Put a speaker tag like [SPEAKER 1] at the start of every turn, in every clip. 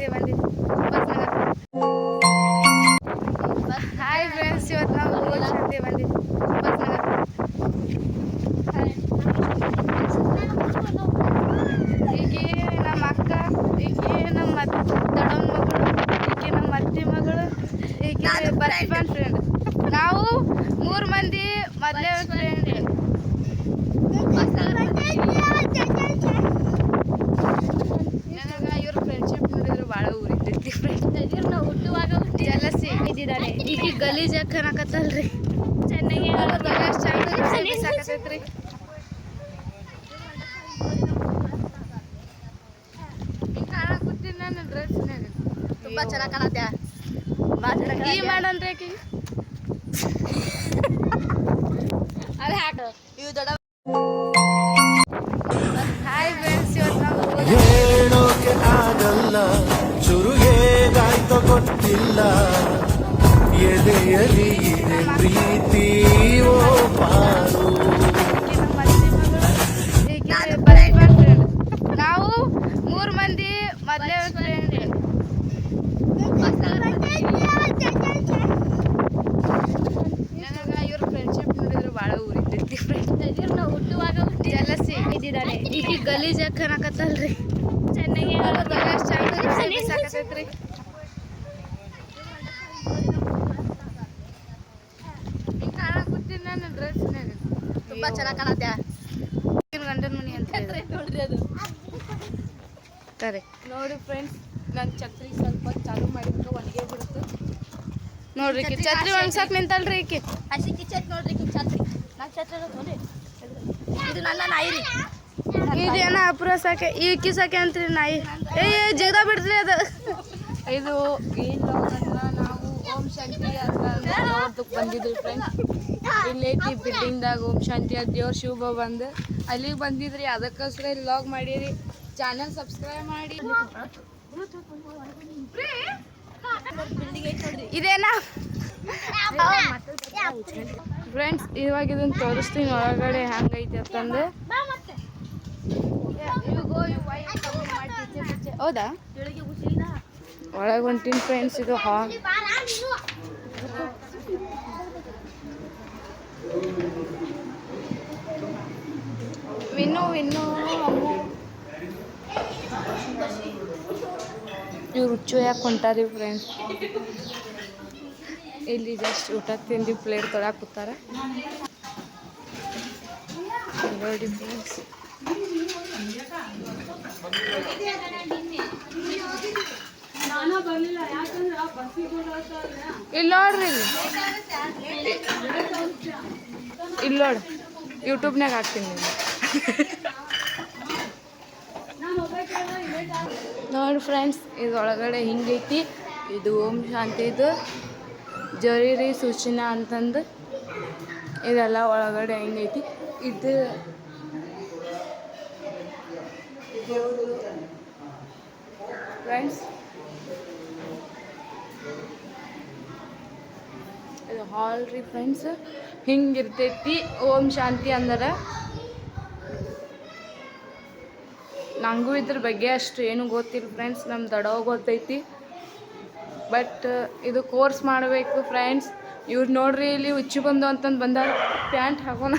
[SPEAKER 1] ಶಾಂತಿ ಬಂದಿದ್ದು hi friends, ಇವತ್ತು ನಾವು ಶಾಂತಿ ಬಂದಿದ್ದು ಈಕೆ ನಮ್ಮ ಅಕ್ಕ, ಈಕೆ ನಮ್ಮ ದೊಡ್ಡಮ್ಮನ ಮಗಳು, ಈಕೆ ನಮ್ಮ ಅತ್ತಿ ಮಗಳು, ಈಕೆ ಬಸ್ಬನ್ ಫ್ರೆಂಡ್. ನಾವು 3 ಮಂದಿ ಮೊದಲೇ ಫ್ರೆಂಡ್. ನನಗೆ ಇವ್ರ ಫ್ರೆಂಡ್ಶಿಪ್ ನೋಡಿದ್ರೆ ಭಾಳ ಊರಿತೈತಿ ಫ್ರೆಂಡ್ಸ್. ನಾವು ಹುಟ್ಟುವಾಗ ಜಲಸಿ ಇದ್ದಿದ್ದಾಳೆ. ಈಗ ಗಲೀಜ್ ಹಾಕನಕತ್ತಲ್ರಿ, ಚೆನ್ನಾಗಿ ಸಾಕತೈತ್ರಿ. ನಾನು ಡ್ರೆಸ್ ತುಂಬಾ ಚೆನ್ನಾಗಿ ಕಾಣತ್ತೆ. ಈ ಮಾಡಂದ್ರೆ ಅದೇ ಹಾಕು ಇವು ದೊಡ್ಡ. ಹಾಯ್ ಫ್ರೆಂಡ್ಸ್, ಇವತ್ತು ನಾವು
[SPEAKER 2] ಹೇಳೋಕೆ ಆಗಲ್ಲ, ಶುರು ಹೇಗಾಯ್ತೋ ಗೊತ್ತಿಲ್ಲ, ಎದೆಯಲಿ ಇದೆ ಪ್ರೀತಿ ಓ ಪಾರು.
[SPEAKER 1] ನಾವು 3 ಮಂದಿ ಮೊದಲೇ ಫ್ರೆಂಡ್. ನನಗೆ ಇವ್ರ ಫ್ರೆಂಡ್ಶಿಪ್ ನೋಡಿದ್ರೆ ಭಾಳ ಊರಿತೈತಿ ಫ್ರೆಂಡ್ಸ್. ನಾವು ಹುಟ್ಟುವಾಗ ಜಲಸಿ ಇದ್ದಿದ್ದಾಳೆ. ಈಗ ಗಲೀಜ್ ಹಾಕನಕತ್ತಲ್ರಿ, ಚೆನ್ನಾಗಿ ಸಾಕತೈತ್ರಿ. ಈಗ ಕಾಣಕತ್ತೀನಿ ನಾನು ಡ್ರೆಸ್ ತುಂಬಾ ಚೆನ್ನಾಗಿ ಕಾಣತ್ತೆ. ಗಂಡನ ಮನಿ ಅಂತ ನೋಡ್ರಿ, ಅದು ನೋಡಿ ಫ್ರೆಂಡ್ಸ್. ನಾನು ಛತ್ರಿ ಸ್ವಲ್ಪ ಚಾಲು ಮಾಡಿದ್ರೆ ಒಣಗೇ ಬಿಡುತ್ತೆ ನೋಡ್ರಿ. ಛತ್ರಿ ಒಣಗ್ಸಕ್ ನಿಂತಲ್ರಿ ಈಕಿ. ಹಸಿ ಕಿಚ್ಚೈತ್ ನೋಡ್ರಿ ಛತ್ರಿ. ನಾನು ಛತ್ರಿ ನೋಡಿ, ಇದು ನನ್ನ ನಾಯಿ ರೀ. ಇದೇನ ಅಪುರ ಸಾಕೆ, ಈಕಿ ಸಾಕೆ ಅಂತ್ರಿ ನಾಯಿ. ಜಗದ ಬಿಡ್ರಿ ಅದು. ಇದು ಏನು ನಾವು ಓಂ ಶಾಂತಿ ಅಂತ ನೋಡ್ದಕ್ಕೆ ಬಂದಿದ್ವಿ ಫ್ರೆಂಡ್ಸ್. ಇಲ್ಲೈತಿ ಬಿಲ್ಡಿಂಗ್ದಾಗ ಓಂ ಶಾಂತಿ ಅಂತ ದೇವ್ರ ಶಿವಬ ಬಂದು ಅಲ್ಲಿಗೆ ಬಂದಿದ್ರಿ. ಅದಕ್ಕೋಸ್ಕರ ಇಲ್ಲಿ ಲಾಗ್ ಮಾಡೀರಿ. ಚಾನಲ್ ಸಬ್ಸ್ಕ್ರೈಬ್ ಮಾಡಿ. ಇದೇನಾ ಫ್ರೆಂಡ್ಸ್, ಇವಾಗ ಇದನ್ನು ತೋರಿಸ್ತೀನಿ ಒಳಗಡೆ ಹೆಂಗೈತಿ ಅಂತಂದು. ಹೌದಾ, ಒಳಗೆ ಹೊಂಟೀನಿ ಫ್ರೆಂಡ್ಸ್. ಇದು ಹಾಲ್. ವಿನ್ನು ಇವ್ರು ಹುಚ್ಚು ಯಾಕೆ ಹೊಂಟಾರಿ ಫ್ರೆಂಡ್ಸ್. ಇಲ್ಲಿ ಜಸ್ಟ್ ಊಟ ತಿಂದು ಪ್ಲೇಟ್ ತೊಳಕ್ಕೆ ಕೂತಾರ ನೋಡಿ ಫ್ರೆಂಡ್ಸ್. ಇಲ್ಲಿ ನೋಡ್ರಿ, ಇಲ್ಲಿ ನೋಡಿ, ಯೂಟ್ಯೂಬ್ನಾಗ ಹಾಕ್ತೀನಿ ನೋಡಿ ಫ್ರೆಂಡ್ಸ್. ಇದು ಒಳಗಡೆ ಹಿಂಗೈತಿ. ಇದು ಓಂ ಶಾಂತಿ, ಇದು ಜರೀರಿ ಸೂಚನಾ ಅಂತಂದು ಇದೆಲ್ಲ ಒಳಗಡೆ ಹಿಂಗೈತಿ. ಇದು ಫ್ರೆಂಡ್ಸ್, ಇದು ಹಾಲ್ ರೀ ಫ್ರೆಂಡ್ಸ್. ಹಿಂಗಿರ್ತೈತಿ ಓಂ ಶಾಂತಿ ಅಂದ್ರೆ. ನನಗೂ ಇದ್ರ ಬಗ್ಗೆ ಅಷ್ಟು ಏನು ಗೊತ್ತಿಲ್ಲ ಫ್ರೆಂಡ್ಸ್. ನಮ್ಮ ದೊಡ್ಡವ ಗೊತ್ತೈತಿ, ಬಟ್ ಇದು ಕೋರ್ಸ್ ಮಾಡಬೇಕು ಫ್ರೆಂಡ್ಸ್. ಇವ್ರು ನೋಡ್ರಿ, ಇಲ್ಲಿ ಹುಚ್ಚು ಬಂದು ಅಂತಂದು ಬಂದ ಪ್ಯಾಂಟ್ ಹಾಕೋಣ.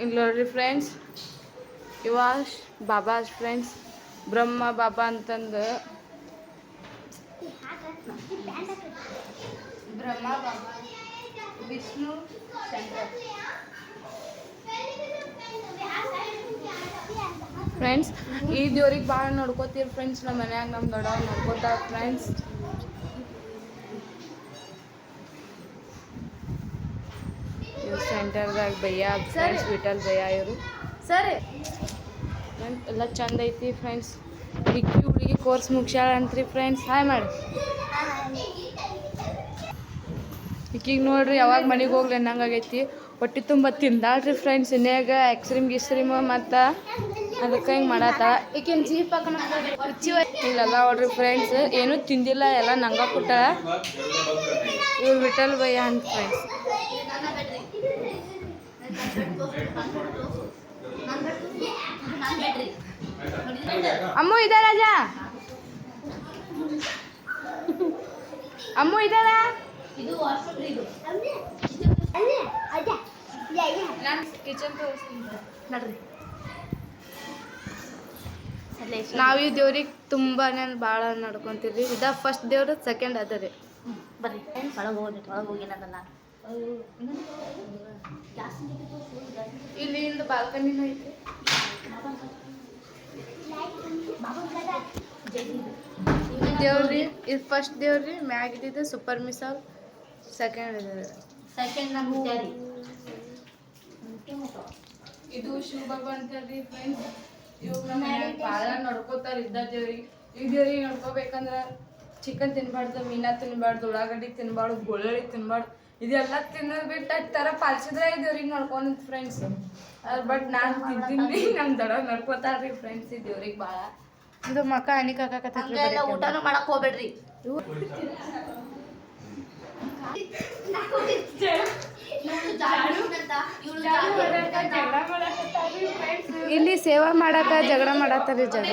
[SPEAKER 1] ಇಲ್ಲಿ ನೋಡ್ರಿ ಫ್ರೆಂಡ್ಸ್, ಇವ ಬಾಬಾ ಫ್ರೆಂಡ್ಸ್, ಬ್ರಹ್ಮ ಬಾಬಾ ಅಂತಂದು. ಬ್ರಹ್ಮ ಬಾಬಾ, ವಿಷ್ಣು ಶಂಕರ್ ಫ್ರೆಂಡ್ಸ್. ಈ ದೇವ್ರಿಗೆ ಭಾಳ ನೋಡ್ಕೋತೀರಿ ಫ್ರೆಂಡ್ಸ್. ನಮ್ಮ ಮನ್ಯಾಗ ನಮ್ಮ ದೊಡ್ಡವ್ರು ನೋಡ್ಕೋತಾರೆ ಫ್ರೆಂಡ್ಸ್. ಇವ್ರು ಸೆಂಟರ್ದಾಗ ಭಯ್ಯ ಫ್ರೆಂಡ್ಸ್, ವಿಠಲ್ ಭಯ್ಯ ಇವರು ಸರಿ. ಎಲ್ಲ ಚಂದ ಐತಿ ಫ್ರೆಂಡ್ಸ್. ಈಗ ಹುಡುಗಿ ಕೋರ್ಸ್ ಮುಗ್ಸ್ಯಾಳ ಅಂತ್ರಿ ಫ್ರೆಂಡ್ಸ್. ಹಾಯ್ ಮಾಡಿ. ಈಗೀಗ ನೋಡ್ರಿ, ಯಾವಾಗ ಮನೆಗೆ ಹೋಗ್ಲಿ ಅನ್ನಂಗಾಗೈತಿ. ಹೊಟ್ಟೆ ತುಂಬ ತಿಂದಾಳ್ರಿ ಫ್ರೆಂಡ್ಸ್. ಇನ್ನೇಗ ಗಿಸ್ರಿಮ್ ಮತ್ತು ಅದಕ್ಕೆ ಹಿಂಗೆ ಮಾಡತ್ತ. ಈಗಿನ ಜೀಪ್ ಇಲ್ಲೆಲ್ಲ ನೋಡ್ರಿ ಫ್ರೆಂಡ್ಸ್, ಏನೂ ತಿಂದಿಲ್ಲ, ಎಲ್ಲ ನಂಗೆ ಕೊಟ್ಟಾಳ. ಇವ್ರು ವಿಠಲ್ ಭಯ್ಯ ಅಂತ ಫ್ರೆಂಡ್ಸ್. ಅಮ್ಮು ಇದ ರಾಜ ಅಮ್ಮು ಇದಾರ ಇದು ವಾಶ್ರೂಮ್ ಇದು ನಾನು ಕಿಚನ್ ತೋರಿಸ್ತೀನಿ ನೋಡ್ರಿ ನಾವು ಈ ದೇವ್ರಿಗೆ ತುಂಬಾನೇ ಭಾಳ ನಡ್ಕೊಂತೀವಿ ಇದ ಫಸ್ಟ್ ದೇವ್ರು ಸೆಕೆಂಡ್ ಅದ ರೀ
[SPEAKER 3] ಬರ್ರಿ ಒಳಗೆ ಹೋಗಿನದಲ್ಲ
[SPEAKER 1] ಇಲ್ಲಿಂದ ಬಾಲ್ಕನಿನೂ ಐತಿ ದೇವ್ರಿ ಇದು ಫಸ್ಟ್ ದೇವ್ರಿ ಮ್ಯಾಗ ಇದ್ದಿದ್ದು ಸೂಪರ್ ಮಿಸಾಲ್ ಸೆಕೆಂಡ್ ಇದೆ
[SPEAKER 3] ಸೆಕೆಂಡ್ ನಮ್ಮ ರೀ
[SPEAKER 1] ಇದು ಶಿವ ಬಾಬಾ ಅಂತಾರ್ರಿ ಫ್ರೆಂಡ್ಸ್ ಇವ್ ನಮ್ಮ ಭಾಳ ನಡ್ಕೋತಾರ ಇದ್ದ ದೇವ್ರಿಗೆ ಈ ದೇವ್ರಿಗೆ ನಡ್ಕೋಬೇಕಂದ್ರ ಚಿಕನ್ ತಿನ್ಬಾರ್ದು ಮೀನಾ ತಿನ್ಬಾರ್ದು ಉಳ್ಳಾಗಡ್ಡಿ ತಿನ್ಬಾರ್ದು ಬೆಳ್ಳುಳ್ಳಿ ತಿನ್ಬಾರ್ದು ಇದೆಲ್ಲ ತಿನ್ನೋದು ಬಿಟ್ಟು ಅಷ್ಟು ಥರ ಪಾಲ್ಸಿದ್ರೆ ಈ ದೇವ್ರಿಗೆ ನಡ್ಕೊಂಡಿದ್ದು ಫ್ರೆಂಡ್ಸ್ ಬಟ್ ನಾನು ತಿಂತೀನಿ ನಮ್ಮ ದಡ ನಡ್ಕೋತಾರ್ರಿ ಫ್ರೆಂಡ್ಸ್ ಈ ದೇವ್ರಿಗೆ ಭಾಳ ಇದು ಮಕ್ಕ
[SPEAKER 3] ಹಂಗೆಲ್ಲ ಊಟನೂ ಮಾಡಕ್ ಹೋಗ್ಬೇಡ್ರಿ
[SPEAKER 1] ಇಲ್ಲಿ ಸೇವಾ ಮಾಡಾಕ ಜಗಳ ಮಾಡತ್ತಾರ್ರಿ ಜಗಳ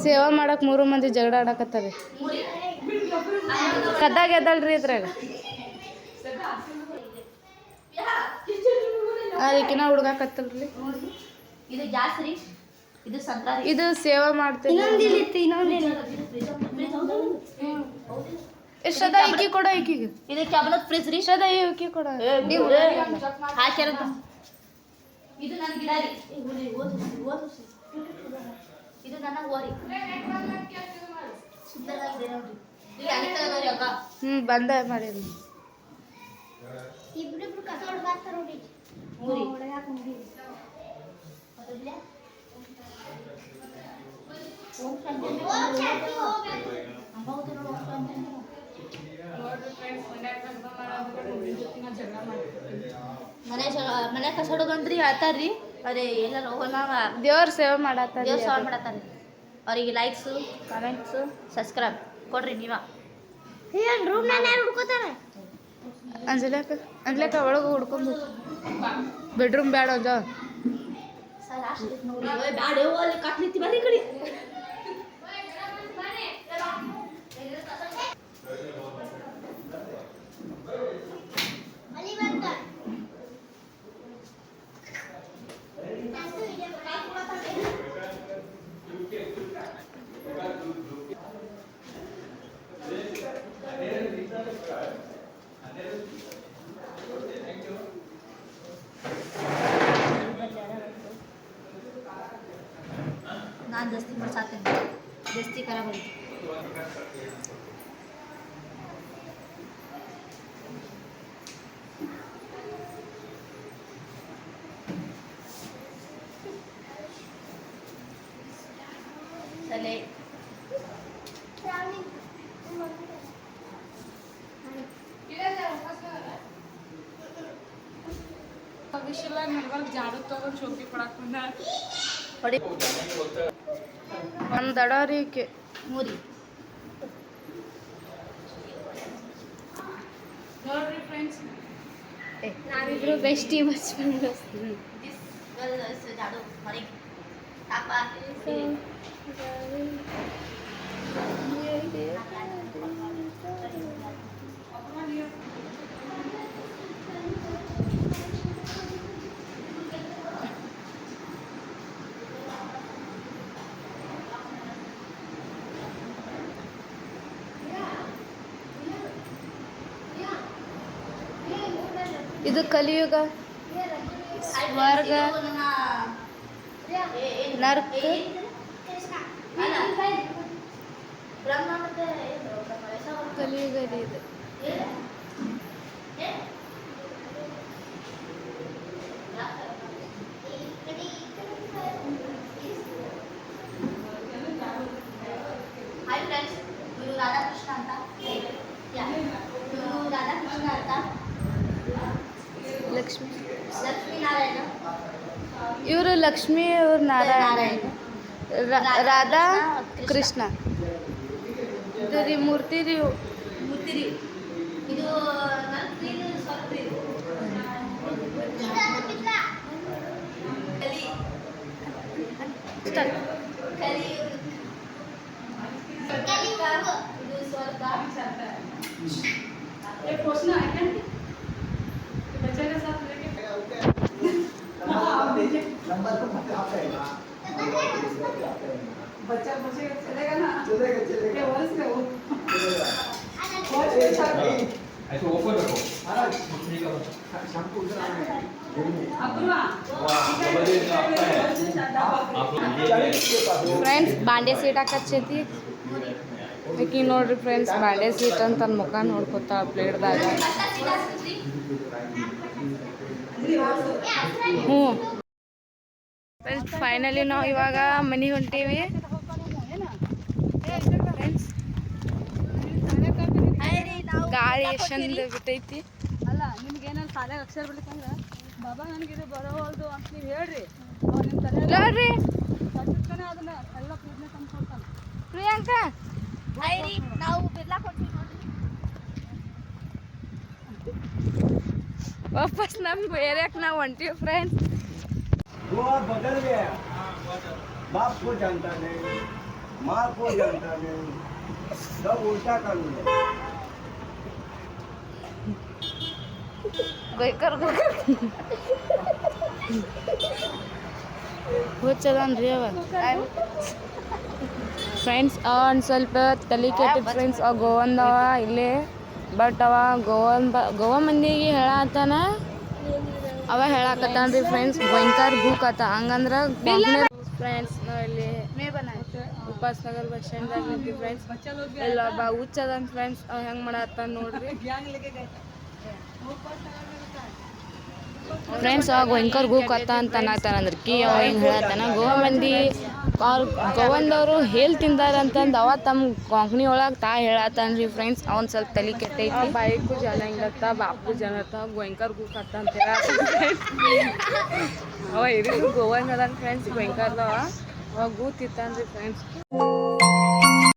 [SPEAKER 1] ಸೇವಾ ಮಾಡಕ್ 3 ಮಂದಿ ಜಗಳ ಆಡಕತ್ತಾರ್ರಿ ಕದ್ದಾಗ ಎದ್ದಲ್ರಿ ಇದ್ರಾಗ ಅದಕ್ಕಿನ ಹುಡುಗಾಕತ್ತಲ್ರಿ
[SPEAKER 3] ಇದು ಗ್ಯಾಸ್ ರೀ ಇದು ಸಂಕ್ರಾಂತಿ
[SPEAKER 1] ಇದು ಸೇವಾ ಮಾಡ್ತೀವಿ ಎಷ್ಟದ ಈಕಿ ಕೊಡ ಈಕಿಗೆ
[SPEAKER 3] ಇದು ಕ್ಯಾಬಿನೆಟ್ ಫ್ರಿಜ್ ರೀ
[SPEAKER 1] ಎಷ್ಟದ ಈಕಿ ಕೊಡ ನೀವು
[SPEAKER 3] ಹಾಕ್ಯಾರ ಇದು ನನ್ನ ಗಿಡ ರೀ ಇದು ನನ್ನ ಓರಿ ಸುಂದರವಾಗಿದೆ ನೋಡ್ರಿ ಇಲ್ಲಿ ಅನೇಕ ಅದಾವ್ರಿ ಅಕ್ಕ
[SPEAKER 1] ಬಂದ ಮಾಡಿರಿ
[SPEAKER 4] ಇಬ್ರಿಬ್ರು ಕಸ ಹೊಡ್ದಾಕ್ತಾರ ನೋಡಿ
[SPEAKER 3] ಮೂರಿ ಮನೆ ಕಸ ಹೊಡೋದಂದ್ರಿ ಹೇಳ್ತಾರ್ರಿ ಅದೇ ಎಲ್ಲರೂ ಹೋಗೋಣ
[SPEAKER 1] ದೇವ್ರ ಸೇವೆ ಮಾಡತ್ತಾರ
[SPEAKER 3] ದೇವ್ರ ಸೇವೆ ಮಾಡತ್ತಾರ್ರಿ ಅವರಿಗೆ ಲೈಕ್ಸು ಕಮೆಂಟ್ಸು ಸಬ್ಸ್ಕ್ರೈಬ್ ಕೊಡ್ರಿ ನೀವ
[SPEAKER 4] ಏನ್ ರೂಮ್ ನಾನು ಯಾರು ಹುಡ್ಕೋತಾರ
[SPEAKER 1] ಅಂಜ್ಲಕ್ಕ ಒಳಗೆ ಹುಡ್ಕೊಂಡು ಬೆಡ್ರೂಮ್ ಬೇಡ ಅದ
[SPEAKER 3] ಸರ್ ಅಷ್ಟು ನೋಡಿ ಬ್ಯಾಡ ಅಲ್ಲಿ ಕಟ್ಲಿತ್ತಿ ಬರ್ರಿ ಈ ಕಡೆ
[SPEAKER 4] ಅಲ್ಲಿ ಬಂತ
[SPEAKER 3] ನಾನು ದಸ್ತಿ ಮಾಡ್ಸಾತೀನಿ ದಸ್ತಿ ಖರಾಬ್ ಆಯ್ತು ಸಲೆ
[SPEAKER 1] ಜಾಡು ತಗೊಂಡು ಶೋಕಿ ಕೊಡಕ್ ಬಂದ
[SPEAKER 3] ಹೊಡಿ
[SPEAKER 1] ನಮ್ಮ ದಡಾರಿ
[SPEAKER 3] ಮೂರಿ
[SPEAKER 1] ನೋಡ್ರಿ ಫ್ರೆಂಡ್ಸ್
[SPEAKER 4] ನಾವಿಬ್ರು ಬೆಸ್ಟಿ ಬಚ್ಪನ್
[SPEAKER 3] ಜಾಡು ಮರಿ ತಾಪ
[SPEAKER 1] ಇದು ಕಲಿಯುಗ ಸ್ವರ್ಗ ನರ್ಕ
[SPEAKER 3] ಬ್ರಹ್ಮ ಮತ್ತೆ
[SPEAKER 1] ಕಲಿಯುಗ ಇದು
[SPEAKER 3] ಹಾಯ್ ಫ್ರೆಂಡ್ಸ್ ಇವರು ರಾಧಾಕೃಷ್ಣ ಅಂತ ಇವರು ರಾಧಾಕೃಷ್ಣ ಅಂತ
[SPEAKER 1] ಲಕ್ಷ್ಮಿ
[SPEAKER 3] ಲಕ್ಷ್ಮೀನಾರಾಯಣ
[SPEAKER 1] ಇವರು ಲಕ್ಷ್ಮಿ ಇವ್ರು ನಾರಾಯಣ ರಾಧಾ ಕೃಷ್ಣ ಇದು ರೀ ಮೂರ್ತಿ ರೀ
[SPEAKER 3] ಮೂರ್ತಿ ರೀ ಇದು ನರ್ಕ್ರಿ ಸ್ವರ್ಗ ರೀ
[SPEAKER 1] ಸ್ಟಾರ್ಟ್.
[SPEAKER 5] ऐसे ओपन रखो
[SPEAKER 1] ಫ್ರೆಂಡ್ಸ್ ಬಾಂಡೆ ಸೀಟ್ ಹಾಕಚ್ಚೈತಿ ಆಕಿ ನೋಡ್ರಿ ಫ್ರೆಂಡ್ಸ್ ಬಾಂಡೆ ಸೀಟ್ ಅಂತ ತನ್ನ ಮುಖ ನೋಡ್ಕೊತಾಳ ಪ್ಲೇಟ್ದಾಗ. ಹ್ಞೂ ಫ್ರೆಂಡ್ಸ್ ಫೈನಲಿ ನಾವು ಇವಾಗ ಮನೆಗೆ ಹೊಂಟೀವಿ ಫ್ರೆಂಡ್ಸ್. ಗಾಳಿ ಎಷ್ಟೊಂದು ಬಿಟ್ಟೈತಿ.
[SPEAKER 6] ಅಲ್ಲ ನಿಮ್ಗೆ ಏನಾದ್ರು ಶಾಲೆಗೆ ಅಕ್ಷರ ಬರ್ಲಿಕ್ಕಂದ್ರೆ ಬಾಬಾ ನನಗಿದು ಬರೋವಲ್ದು ಅಂತ ನೀವು ಹೇಳ್ರಿ ಅವ್ರು ನಿಮ್ಮ ತಲೆ
[SPEAKER 1] ನೋಡ್ರಿ
[SPEAKER 6] ತಕ್ಷಣ ಅದನ್ನ ಎಲ್ಲ ಪ್ರಶ್ನೆ ತಂದು ಕೊಡ್ತಾನೆ.
[SPEAKER 1] ಪ್ರಿಯಾಂಕಾ
[SPEAKER 3] ನಾವು ಬಿರ್ಲಾಕ್ ಹೊಂಟೀವಿ ನೋಡ್ರಿ.
[SPEAKER 1] ವಾಪಸ್ ನಮ್ಗೆ ಏರಿಯಾಕ್ಕೆ ನಾವು ಹೊಂಟೀವಿ ಫ್ರೆಂಡ್ಸ್.
[SPEAKER 7] वो अब बदल गया। बाप को जानता नहीं, माँ को जानता नहीं, सब उल्टा कानून है।
[SPEAKER 1] ಹುಚ್ಚದನ್ರಿ ಅವ ಫ್ರೆಂಡ್ಸ್. ಒಂದು ಸ್ವಲ್ಪ ತಲೆ ಕೆಟ್ಟಿದ್ ಫ್ರೆಂಡ್ಸ್. ಅವ ಗೋವಂದವ ಇಲ್ಲೇ ಬಟ್ ಅವ ಗೋವಾ ಮಂದಿಗೆ ಹೇಳತ್ತಾನ. ಅವ ಹೇಳಕತ್ತಾನ್ರಿ ಫ್ರೆಂಡ್ಸ್ ಭಯಂಕರ ಭೂಕತ್ತ ಹಂಗಂದ್ರೆ ಫ್ರೆಂಡ್ಸ್. ನಾವು ಇಲ್ಲಿ ಉಪಾಸ್ ನಗರ್ ಬಸ್ ಸ್ಟ್ಯಾಂಡ್ದಾಗ ನಿಂತೀವಿ ಫ್ರೆಂಡ್ಸ್. ಇಲ್ಲ ಬಾ ಹುಚ್ಚದನ್ ಫ್ರೆಂಡ್ಸ್. ಅವ ಹೆಂಗೆ ಮಾಡತ್ತಾನ ನೋಡ್ರಿ ಫ್ರೆಂಡ್ಸ್. ಅವಾಗ ಭಯಂಕರ ಭೂಕತ್ತ ಅಂತ ಅನ್ನತ್ತಾನಂದ್ರೆ ಕಿ ಅವ ಹಿಂಗೆ ಹೇಳತ್ತಾನ. ಗೋವಾ ಮಂದಿ ಅವ್ರು ಗೋವಂದವರು ಹೇಲ್ ತಿಂದಾರಂತಂದು ಅವ ತಮ್ಮ ಕೊಂಕಣಿ ಒಳಗೆ ಹೇಳತ್ತಾನ್ರಿ ಫ್ರೆಂಡ್ಸ್. ಅವ್ನು ಸ್ವಲ್ಪ ತಲೆ ಕೆಟ್ಟೈತಿ. ಬಾಯಿಗೂ ಜನ ಹಿಂಗತ್ತ ಬಾಪು ಜನತ್ತ ಭಯಂಕರ ಭೂಕತ್ತ ಅಂತ ಅವ ಇರಿದು ಗೋವಂದದನ್ ಫ್ರೆಂಡ್ಸ್ ಭಯಂಕರದವ. ಅವಾಗ ಗೂತಿತ್ತಾನ್ರಿ ಫ್ರೆಂಡ್ಸ್.